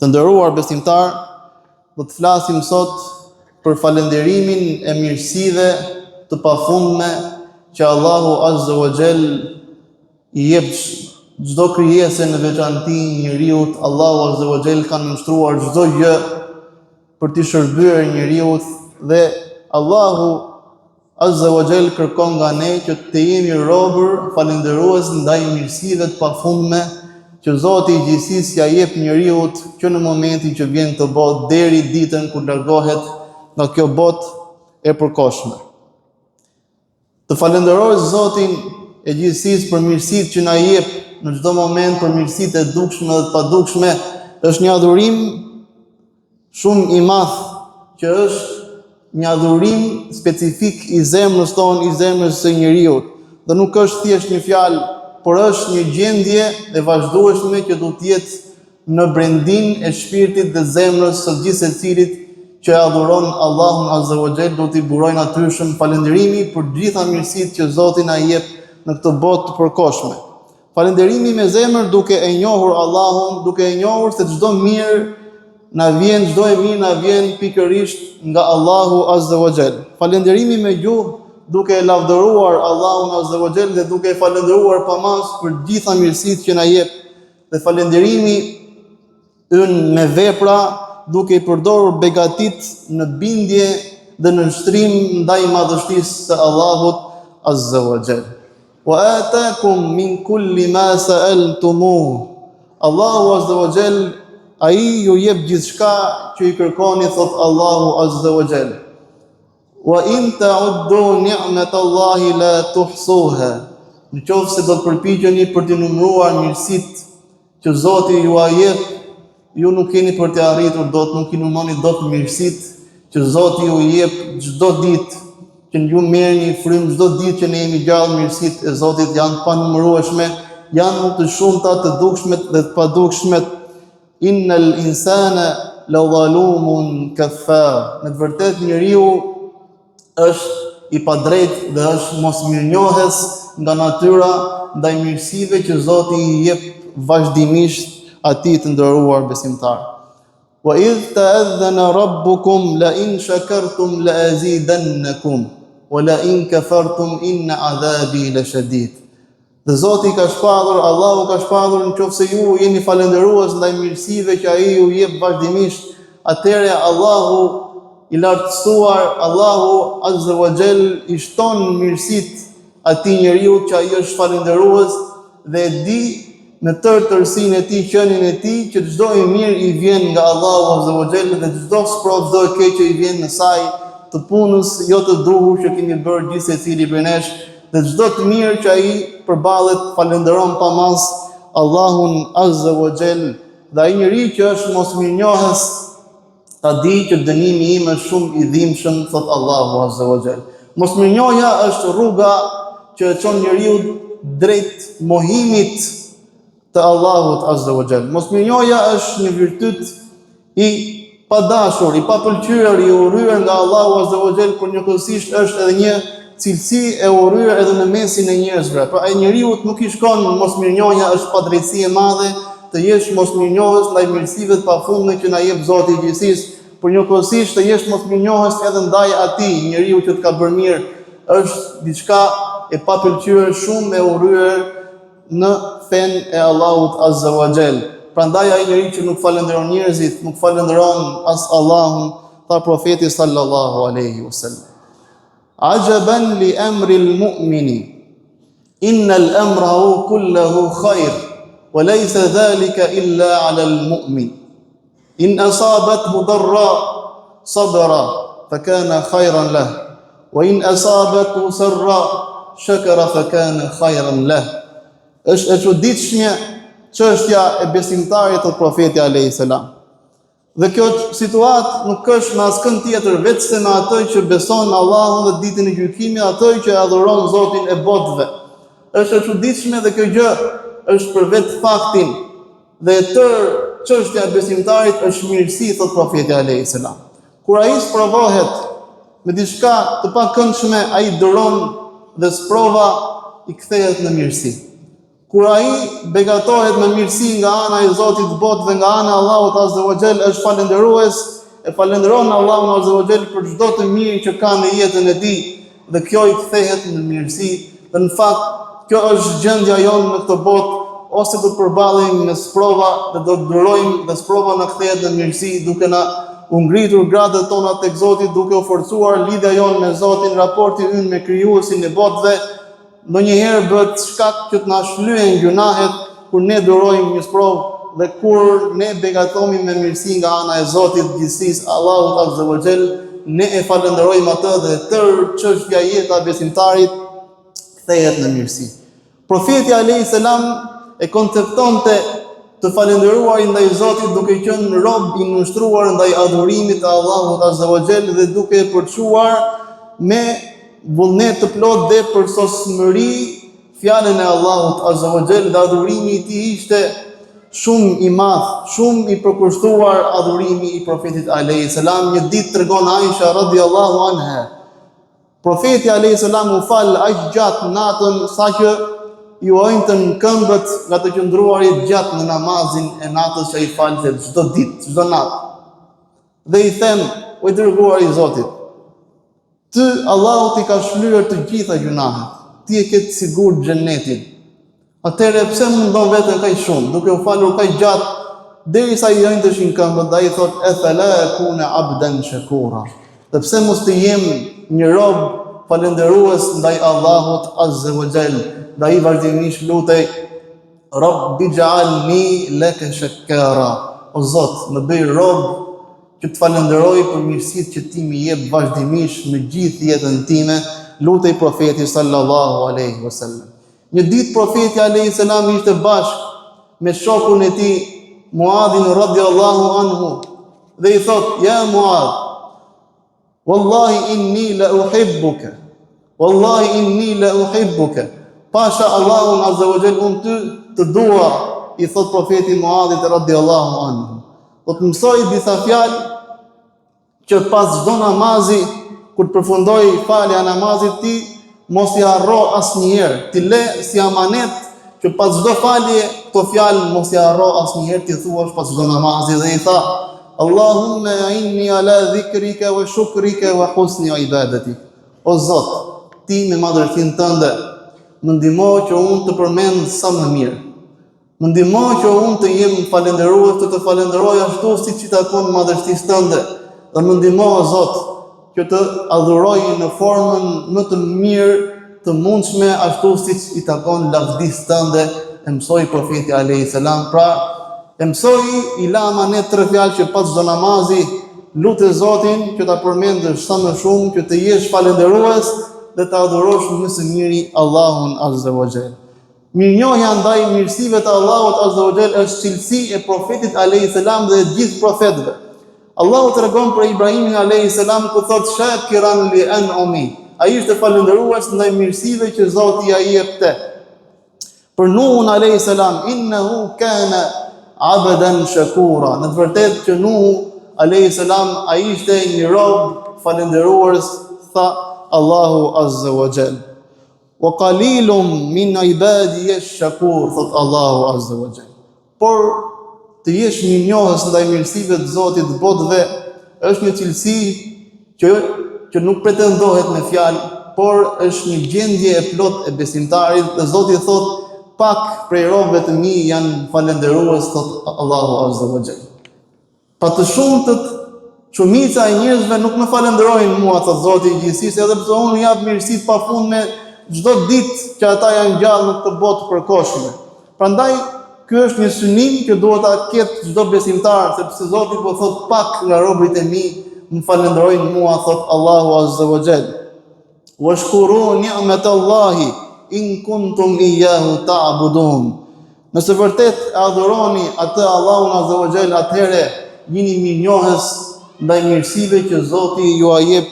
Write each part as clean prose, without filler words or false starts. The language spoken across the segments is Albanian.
Të nderuar besimtar, do të flasim sot për falënderimin e mirësive të pafundme që Allahu Azza wa Jall i jep çdo krijesë në veçanti njeriut. Allahu Azza wa Jall ka nënshtruar çdo gjë për t'i shërbyer njeriut dhe Allahu Azza wa Jall kërkon nga ne që të jemi robër falënderues ndaj mirësive të pafundme që Zoti i gjithësisë ja jep njeriut që në momentin që vjen këtë botë deri ditën kur largohet nga kjo botë e përkohshme. Të falenderojë Zotin e gjithësisë për mirësitë që na jep në çdo moment, për mirësitë e dukshme dhe të padukshme, është një adhurim shumë i madh, që është një adhurim specifik i zemrës tonë, i zemrës së njeriut, dhe nuk është thjesht një fjalë, por është një gjendje e vazhdueshme që do të jetë në brendin e shpirtit dhe zemrës së gjithë secilit që adhuron Allahun Azza wa Jall. Do t'i burojë natyrshëm falënderimi për gjitha mirësitë që Zoti na jep në këtë botë të përkohshme. Falënderimi me zemër duke e njohur Allahun, duke e njohur se çdo mirë na vjen, çdo e mirë na vjen pikërisht nga Allahu Azza wa Jall. Falënderimi me gjuhë duke e lavdëruar Allahun Azza wa Jall dhe duke e falëndëruar pamas për gjitha mirësitë që na jep, dhe falënderimi ynë me vepra duke i përdorur begatit në bindje dhe në shtrim ndaj madhështisë së Allahut Azza wa Jall. Wa ataakum min kulli ma sa'altumuh. Allahu Azza wa Jall, ai ju jep gjithçka që i kërkoni, thot Allahu Azza wa Jall. Wa in ta'uddu ni'matallahi la tuhsuha. Në qoftë se do të përpiqeni për të numëruar mirësitë që Zoti ju a jep, ju nuk keni për të arritur dot, nuk i numëroni dot mirësitë që Zoti ju jep çdo ditë, që ju merrni frymë çdo ditë që ne jemi gjallë. Mirësitë e Zotit janë të panumërueshme, janë më të shumta, të dukshmet dhe të padukshmet. Innal insana la zalumun kafar. Në të vërtetë njeriu është i padrejt dhe është mosmirënjohës nga natyra ndaj mirësive që Zoti i jep vazhdimisht atij të nderuar besimtar. Wa idh ta'adhana rabbukum la in shakartum la azidannakum wa la in kafartum inna adhabi lashadid. Dhe Zoti ka shpallur, Allahu ka shpallur, nëse ju jeni falënderues ndaj mirësive që ai ju jep vazhdimisht, atëherë Allahu i lartësuar, Allahu Azza wa Jall i shton mirësitë atij njeriu që ai është falënderues dhe e di në tërësinë e tij, qenin e tij, që çdo i mirë i vjen nga Allahu Azza wa Jall dhe çdo sprov, çdo e keq që i vjen në saj të punës jo të duhur që keni bërë gjithë secili prej nesh, dhe çdo të mirë që ai përballet falënderon pamas Allahun Azza wa Jall. Dhe ai njeriu që është mosmirënjohës ta di që dënimi im është shumë i dhimbshëm, thot Allahu Azza wa Jall. Mosmirënjohja është rruga që e çon njeriu drejt mohimit të Allahut Azza wa Jall. Mosmirënjohja është një virtyt i padashur, i papëlqyer, i urryer nga Allahu Azza wa Jall, por njëkohësisht është edhe një cilësi e urryer edhe në mesin e njerëzve. Pra ai njeriu nuk i shkon mosmirënjohja, është padrejtësi e madhe të jesh mosmirënjohës ndaj mirësive të pafundme që na jep Zoti i gjithësisë, por njëkohësisht të jesh mosmirënjohës edhe ndaj atij njeriu që të ka bërë mirë, është diçka e papëlqyer, shumë e urryer në fen e Allahut Azza wa Jall. Prandaj ai njeriu që nuk falënderon njerëzit, nuk falënderon as Allahun, tha profeti sallallahu alaihi wasallam. Ajaban li amri al-mu'mini, inna al-amra kulluhu khair. وليس ذلك إلا على المؤمن إن أصابته ضراء صبر فكان خيرا له وإن أصابته سراء شكر فكان خيرا له. Është e çuditshme çështja e besimtarit të profetit alayhis salam. Dhe kjo situatë nuk është me askën tjetër vetëm me atë që beson Allahun dhe ditën e gjykimit, atë që adhuron Zotin e botëve. Është e çuditshme dhe kjo gjë është për vetë faktin dhe tërë çështja e besimtarit është mirësi, thot profeti alayhis salam. Kur ai sprovohet me diçka të pakëndshme, ai duron dhe sprova i kthehet në mirësi. Kur ai begatohet me mirësi nga ana e Zotit të botëve, nga ana e Allahut Azza wa Jall, është falendërues, e falenderon Allahun Azza wa Jall për çdo të mirë që ka në jetën e tij, dhe kjo i kthehet në mirësi. Dhe në fakt, kjo është gjendja jonë në këtë botë, ose do të përballemi me sprova dhe do të durojmë dhe sprova na kthehet në mirësi, duke na u ngritur gradat tona tek Zoti, duke u forcuar lidhja jonë me Zotin, raporti ynë me krijuesin e botëve. Ndonjëherë bëhet shkak që të na shlyen gjunahet kur ne durojmë një sprovë dhe kur ne begatohemi me mirësi nga ana e Zotit gjithësisë, Allahut Azza wa Jall, ne e falenderojmë atë dhe tërë çështja e jeta e besimtarit kthehet në mirësi. Profeti alayhis salam e konceptonte të falenderuarin ndaj Zotit duke qenë rob i nushtruar ndaj adhurimit të Allahut Azza wa Jall dhe duke e përçuar me vullnet të plot dhe për sosmëri fjalën e Allahut Azza wa Jall, dhe adhurimi i tij ishte shumë i madh, shumë i përkushtuar adhurimi i profetit alayhis salam. Një ditë tregon Aisha radhiyallahu anha, profeti alayhis salam u fal aq gjatë natën saqë ju ojntën këmbët nga të qëndruarit gjatë në namazin e natës që ai falte çdo ditë, çdo natë. Dhe i them, o i dërguar i Zotit, ty Allahu ti ka shlyer të gjitha gjunahet, ti e ke të sigurt xhenetin. Atëherë pse mundon veten kaq shumë, duke u falur kaq gjatë derisa i ojntëshin këmbët, dhe ai thot e fala kuna abdan shakura. Dhe pse mos të jem një rob falendërues ndaj Allahut Azza wa Jall. Dhe ai vazhdimisht lutej Rabbi ij'alni laka shakara. O Zot, më bëj rob që të falenderoj për mirësitë që ti më jep vazhdimisht në gjithë jetën time, lutej profeti sallallahu alaihi wasallam. Një ditë profeti alayhis salam ishte bashkë me shokun e tij Muadhin radhiyallahu anhu dhe i thot: "Ja Muad, wallahi inni la uhibbuka. Wallahi inni la uhibbuka." Pasha Allahun Azza wa Jall, unë ty të dua, i thot profeti Muadhit radhiyallahu anhu. Do të mësoj disa fjalë që pas çdo namazi, kur të përfundoj falja e namazit ti, mos i harro asnjëherë. Ti le si amanet që pas çdo falje këto fjalë mos i harro asnjëherë, ti thuash pas çdo namazi. Dhe i tha: Allahumma inni ala dhikrika wa shukrika wa husni ibadatik. O Zot, ti me madhërtinë tënde më ndihmo që unë të përmend sa më mirë. Më ndihmo që unë të jem falendërues, të falenderoj ashtu siç i takon madhështisë tënde. Dhe më ndihmo o Zot që të adhuroj në formën më të mirë të mundshme, ashtu siç i takon lavdisë tënde. E mësoi profeti alayhis salam. Pra, e mësoi i la amanet 3 fjalë që pas çdo namazi lutë Zotin që ta përmendësh sa më shumë, që të jesh falendërues dhe të adhurosh më së miri Allahun Azza wa Jall. Mirënjohja ndaj mirësive të Allahut Azza wa Jall është cilësi e profetit alayhis salam dhe e gjithë profetëve. Allahu tregon për Ibrahimin alayhis salam ku thot shakiran li an'ami. Ai ishte falendërues ndaj mirësive që Zoti ia jepte. Për Nuhun alayhis salam, innahu kana abdan shakura. Në të vërtetë që Nuhu alayhis salam ai ishte një rob falendërues, tha Allahu Azza wa Jall. Wa qalilum min ibadiy ash-shakur, thot Allahu Azza wa Jall. Por të jesh mirënjohës ndaj mirësive të Zotit të botëve është një cilësi që nuk pretendohet me fjalë, por është një gjendje e plot e besimtarit, dhe Zoti thot pak prej robëve të mi janë falendërues, thot Allahu Azza wa Jall. Pa të shumtët, shumica e njerëzve nuk më falenderojnë mua, thot Zoti i gjithësisë, edhe pse unë jap mirësitë pafundme çdo ditë që ata janë gjallë në këtë botë të përkohshme. Prandaj ky është një synim që duhet ta ketë çdo besimtar, sepse Zoti po thot pak nga robërit e mi më falenderojnë mua, thot Allahu Azza wa Jall. Washkuru ni'matallahi in kuntum iyyahu ta'budun. Nëse vërtet e adhuroni atë Allahun Azza wa Jall, atëherë jeni mirënjohës ndaj mirësive që Zoti ju a jep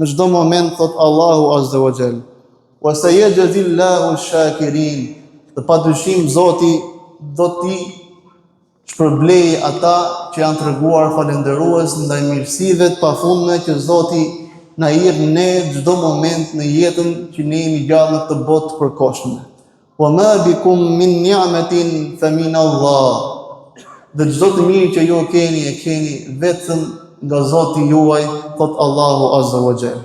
në çdo moment, thot Allahu Azza wa Jall. Wa sayajzillahu ash-shakirin. Dhe padyshim Zoti do t'i shpërblej ata që janë treguar falendërues ndaj mirësive të pafundme që Zoti na jep ne çdo moment në jetën që ne jemi gjallë në këtë botë të përkohshme. wa ma bikum min ni'matin fa min Allah. Dhe çdo të mirë që ju e keni vetëm nga Zoti juaj, thot Allahu Azza wa Jall.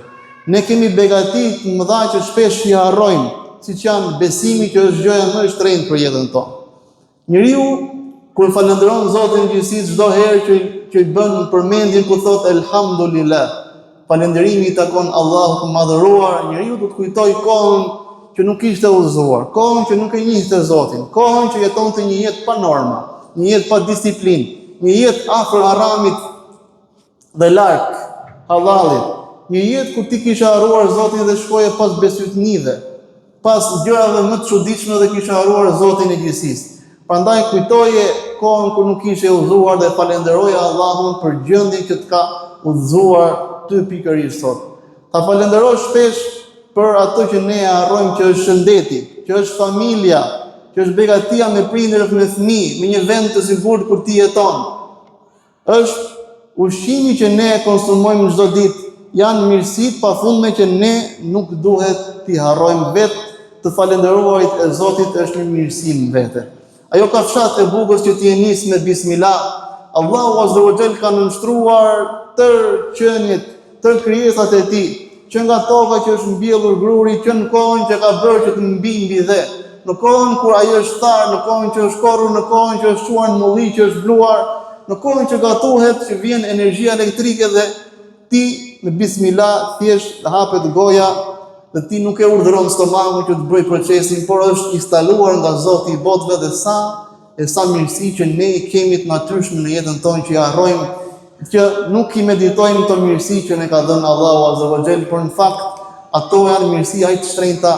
Ne kemi begati të mëdha që shpesh i harrojmë, siç janë besimi që është gjëja më e shtrenjtë për jetën tonë. Njeriu kur falenderon Zotin gjithësisë çdo herë që i bën përmendjen ku thot elhamdulillah, falënderimi i takon Allahut të madhëruar, njeriu do të kujtojë kohën që nuk ishte udhëzuar, kohën që nuk e njihte Zotin, kohën që jetonte një jetë pa norma, një jetë pa disiplinë, një jetë afër haramit dhe larg halalit, një jetë kur ti kishe harruar Zotin dhe shkoje pas besytnive, pas gjërave më të çuditshme dhe kishe harruar Zotin e gjithësisë. Prandaj kujtoje kohën kur nuk ishe udhëzuar dhe falenderoje Allahun për gjendjen që të ka udhëzuar ty pikërisht sot. Ta falenderosh shpesh për ato që ne harrojmë, që është shëndeti, që është familja, që është begatia me prindër, me fëmijë, me një vend të sigurt kur ti jeton. Është ushqimi që ne konsumojmë çdo ditë, janë mirësitë pafundme që ne nuk duhet t'i harrojmë vetë. Të falenderuarit e Zotit është një mirësi në vete. Ajo kafshat e bukës që ti e nis me bismillah, Allahu Azza wa Jall ka nënshtruar tërë qenjet, tërë krijesat e tij, që nga toka që është mbjellur gruri, që në kohën që ka bërë që të mbi dhe, në kohën kur ajo është tharë, në kohën që është korrur, në kohën që është shuar në mulli, që është bluar, në kohën që gatuhet, që vjen energjia elektrike dhe ti me bismillah thjesht hapet goja dhe ti nuk e urdhëron stomakun që të bëj procesin, por është instaluar nga Zoti i botëve dhe sa mirësi që ne i kemi të natyrshme në jetën tonë, që i harrojmë, që nuk i meditojmë të mirësi që ne ka dhënë Allahu Azza wa Jall, por në fakt ato janë mirësi aq të shtrenjta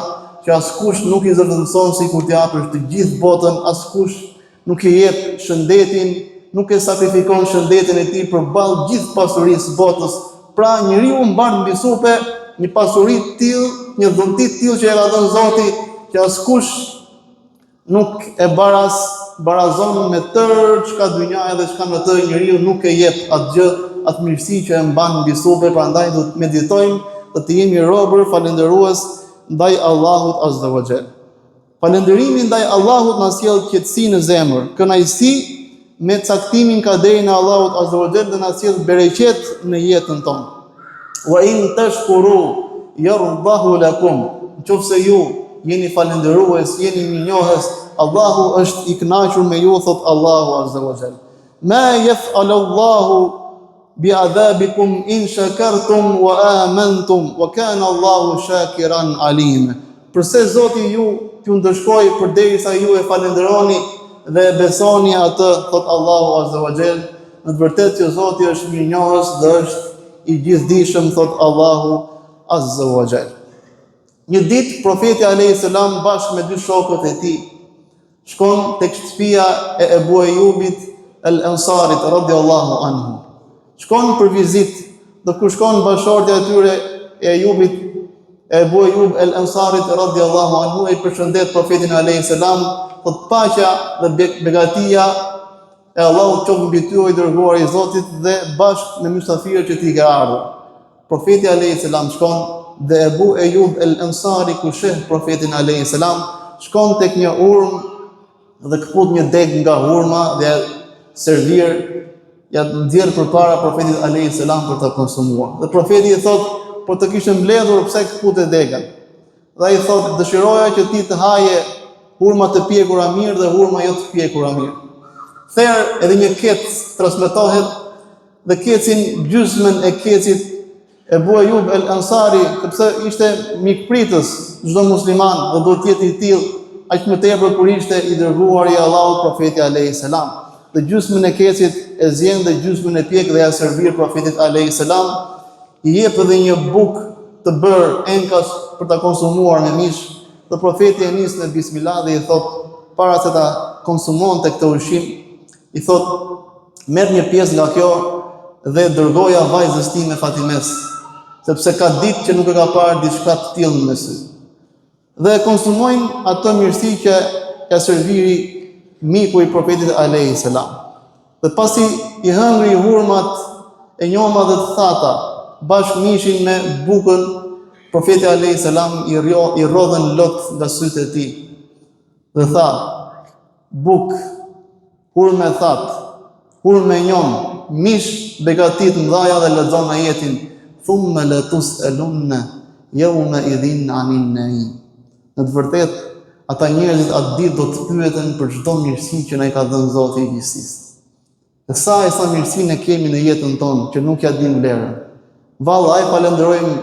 që askush nuk i zëvendëson sikur t'i japësh të gjithë botën, askush nuk i jep shëndetin, nuk e sakrifikon shëndetin e tij përballë gjithë pasurisë botës. Pra njeriu mban mbi supe një pasuri të tillë, një dhunti të tillë që e ka dhënë Zoti, që askush nuk e barazon me tërë çka dynjaja dhe çka në të, njeriu nuk e jep atë mirësi që e mban mbi supe. Prandaj do të meditojmë dhe të jemi robër falënderues ndaj Allahut Azza wa Jall. Falënderimi ndaj Allahut na sjell qetësi në zemër, kënaqësi me caktimin kaderin e Allahut Azza wa Jall dhe na sjell bereqet në jetën tonë. Wa in tashkuru yardahu lakum. Nëse ju jeni falënderues, jeni mirënjohës, Allahu është i kënaqur me ju, thot Allahu Azza wa Jall. Ma yaf'alu Allahu bi'adhabikum in shakartum wa amantum wa kana Allahu shakiran alim. Përse Zoti ju t'ju ndëshkoj përderisa ju e falenderoni dhe besoni atë, thot Allahu Azza wa Jall. Në të vërtetë që Zoti është mirënjohës dhe është i gjithdijshëm, thot Allahu Azza wa Jall. Një ditë profeti alayhis salam bashkë me dy shokët e tij shkon tek shtëpia e Ebu Ejubit el-Ansarit radhiyallahu anhu. Shkon për vizitë, dhe kur shkon bashortja e tyre e Ejubit, Ebu Ejub el-Ansarit radhiyallahu anhu, i përshëndet profetin alayhis salam, thot paqja dhe begatia e Allahut qoftë mbi ty, o i dërguar i Zotit, dhe bashkë me mysafirët që t'i ka ardhur. Profeti alayhis salam shkon dhe Ebu Ejub el-Ansari, ku sheh profetin alayhis salam, shkon tek një urmë dhe këput një deg nga hurma dhe servir ja nxjerr përpara profetit alayhis salam për ta konsumuar. Dhe profeti i thot, po të kishte mbledhur, pse këput e degën? Dhe ai thot, dëshiroja që ti të haje hurma të pjekura mirë dhe hurma jo të pjekura mirë. Therë edhe një kec transmetohet dhe kecin, gjysmën e kecit Ebu Ejub el-Ansari, sepse ishte mikpritës çdo musliman dhe do të jetë i tillë, aq më tepër kur ishte i dërguar i Allahut profeti alayhis salam. Dhe gjysmën e kecit e zjen dhe gjysmën e pjek dhe ja servir profetit alayhis salam, i jep edhe një bukë të bërë enkas për ta konsumuar me mish. Dhe profeti e nis në bismillah dhe i thot, para se ta konsumonte këtë ushqim, i thot, merr një pjesë nga kjo dhe dërgoja vajzës time Fatimes, sepse ka ditë që nuk e ka parë diçka të tillë në sy. Dhe konsumojnë ato mirësi që ka serviri miku i profetit alayhis salam. Dhe pasi i hëngri hurmat e njoma dhe të thata, bashkë mishin me bukën, profeti alayhis salam i rodhen lot nga sytë e tij. dhe tha: buk, hurme that, hurme njon, mish begatit mdhaja dhe lexon ajetin: thumma la tus'alunna yawma idhin 'anil na'im. Në të vërtetë, ata njerëzit atë ditë do të pyeten për çdo mirësi që na i ka dhënë Zoti i gjithësisë. Dhe sa mirësi ne kemi në jetën tonë që nuk ja dim vlerën. Vallë, ai falenderojmë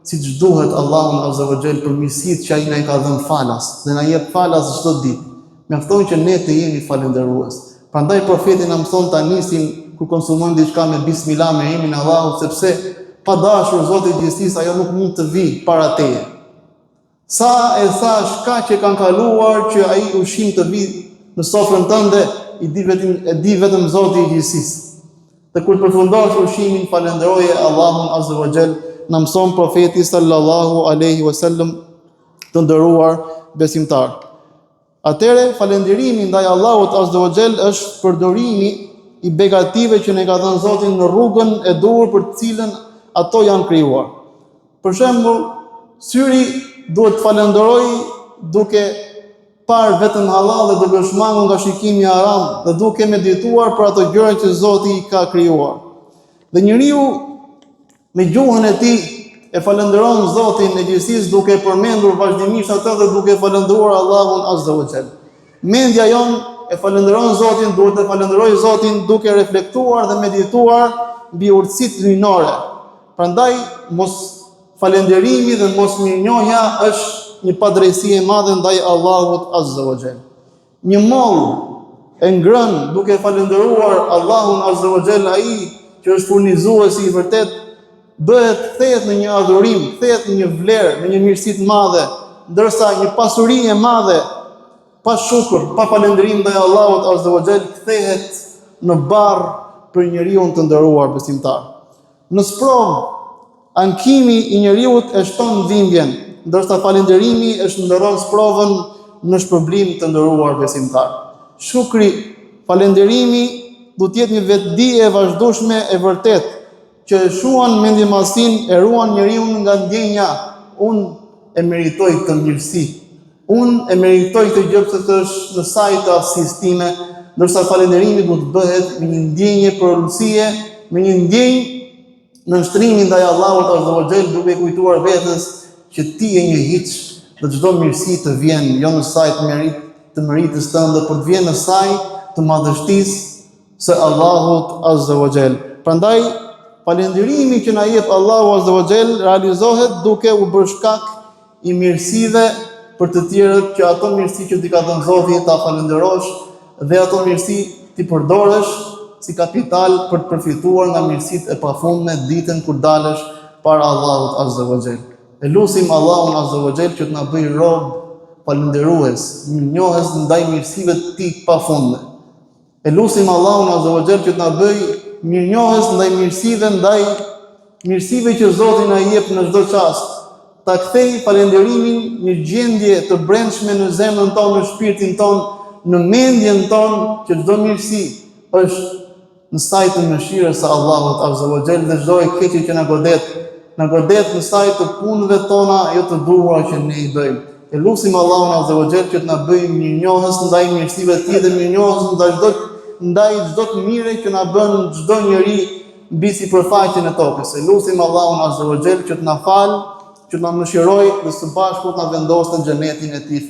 siç duhet Allahun Azza wa Jall për mirësitë që ai na i ka dhënë falas dhe na jep falas çdo ditë. Mjafton që ne të jemi falënderues. Prandaj profeti na mëson ta nisim kur konsumojmë diçka me bismillah, me emrin e Allahut, sepse pa dashur Zoti i gjithësisë ajo nuk mund të vijë para teje. Sa e thash ka që kanë kaluar që ai ushqim të vijë në sofrën tënde, e di vetëm Zoti i gjithësisë. Dhe kur përfundosh ushqimin, falenderoje Allahun Azza wa Jall, na mëson profeti sallallahu alaihi wasallam, të nderuar besimtar. Atëre falënderimi ndaj Allahut Azza wa Jall është përdorimi i begative që ne ka dhënë Zoti në rrugën e duhur për të cilën ato janë krijuar. Për shembull, syri duhet të falenderojë duke parë vetëm halal dhe duke shmangur nga shikimi i haram dhe duke medituar për ato gjëra që Zoti i ka krijuar. Dhe njeriu me gjuhën e tij e falenderon Zotin e gjithësisë duke përmendur vazhdimisht atë dhe duke falendëruar Allahun Azza wa Jall. Mendja jon e falenderon Zotin, duhet të falenderojë Zotin duke reflektuar dhe medituar mbi urtësitë hyjnore. Prandaj mos falenderimi dhe mos mirënjohja është një padrejësi e madhe ndaj Allahut Azza wa Jall. Një moll e ngrënë duke falenderuar Allahun Azza wa Jall, ai që është furnizuesi i vërtet, kthehet në një adhurim, kthehet në një vlerë, në një mirësi të madhe, ndërsa një pasuri e madhe pa shukr, pa falënderim ndaj Allahut Azza wa Jall kthehet në barr për njeriu të nderuar besimtar. Në sprovë, ankimi i njeriu e shton dhimbjen, ndërsa falënderimi e shndërron sprovën në shpërblim të nderuar besimtar. Shukri, falënderimi duhet të jetë një vetëdije e vazhdueshme e vërtetë që e shuan mendjemallsinë, e ruan njeriu nga ndjenja: unë e meritoj këtë mirësi, unë e meritoj këtë gjë sepse është në saj të aftësisë time, ndërsa falënderimi duhet të bëhet me një ndjenjë përulësie, me një ndjenjë në nshtrimin ndaj Allahut Azza wa Jall, duke kujtuar vetes që ti je një hiç dhe çdo mirësi të vjen jo në saj të meritës tënde, por të vjen në saj të madhështisë së Allahut Azza wa Jall. Prandaj falënderimi që na jep Allahu Azza wa Jall realizohet duke u bërë shkak i mirësive për të tjerët, që ato mirësi që t'i ka dhënë Zoti ta falënderosh dhe ato mirësi ti përdorësh si kapital për të përfituar nga mirësitë e pafundme ditën kur dalësh para Allahut Azza wa Jall. E lutim Allahun Azza wa Jall që të na bëjë rob falënderues, mirënjohës ndaj mirësive të tij pafundme. E lutim Allahun Azza wa Jall që të na bëjë mirënjohës ndaj mirësive që Zoti na jep në çdo çast. Ta kthej falënderimin në gjendje të brendshme në zemrën tonë, në shpirtin tonë, në mendjen tonë, që çdo mirësi është në saj të mëshirës së Allahut Azza wa Jall dhe çdo e keqe që na godet në saj të punëve tona jo të duhura që ne i bëjmë. E lutim Allahun Azza wa Jall që të na bëjë mirënjohës ndaj mirësive të tij dhe mirënjohës ndaj çdo të mire që na bën çdo njeri mbi sipërfaqen e tokës. E lutim Allahun Azza wa Jall që të na falë, që të na mëshirojë dhe së bashku të na vendosë në xhenetin e tij.